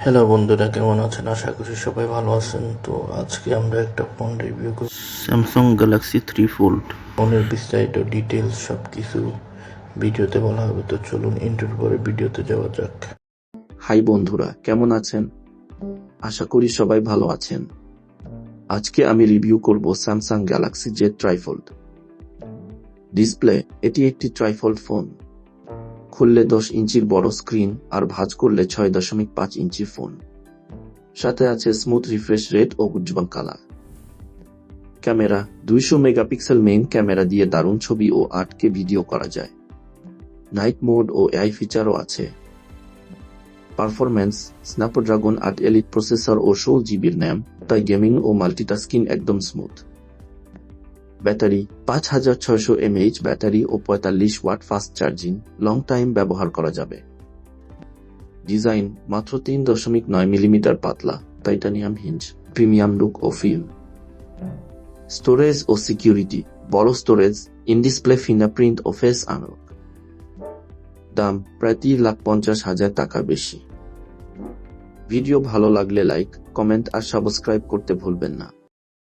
Hello বন্ধুরা, কেমন আছেন? আশা করি সবাই ভালো আছেন। তো আজকে আমরা একটা ফোন রিভিউ করব, স্যামসাং গ্যালাক্সি 3 ফোল্ড। ফোনের বিস্তারিত ডিটেলস সব কিছু ভিডিওতে বলা হবে। তো চলুন ইন্টার পরে ভিডিওতে যাওয়া যাক। হাই বন্ধুরা, কেমন আছেন? আশা করি সবাই ভালো আছেন। আজকে আমি রিভিউ করব Samsung Galaxy Z trifold. Display: এটি একটি ট্রাইফোল্ড ফোন। খুললে 10 ইঞ্চির বড় স্ক্রিন আর ভাঁজ করলে 6.5 ইঞ্চির ফোন। সাথে আছে স্মুথ রিফ্রেশ রেট ও উজ্জ্বল colour. Camera: 200 megapixel main camera দিয়ে দারুণ ছবি ও 8K ভিডিও করা যায়। নাইট মোড ও এআই ফিচারও আছে। পারফরম্যান্স: স্ন্যাপড্রাগন 8 এলিট প্রসেসর ও 16GB র্যাম, তাই গেমিং ও মাল্টিটাস্কিং একদম স্মুথ। ব্যাটারি: 5600 mAh ব্যাটারি ও 45 watt fast charging, long time ব্যবহার করা যাবে। ডিজাইন: মাত্র 3.9 মিলিমিটার পাতলা, টাইটানিয়াম হিঞ্জ, প্রিমিয়াম লুক ও ফিল। স্টোরেজ ও সিকিউরিটি: বড় স্টোরেজ, ইন ডিসপ্লে ফিঙ্গারপ্রিন্ট ও ফেস আনলক। দাম: প্রায় 3,50,000 টাকা বেশি। ভিডিও ভালো লাগলে লাইক, কমেন্ট আর সাবস্ক্রাইব করতে ভুলবেন না।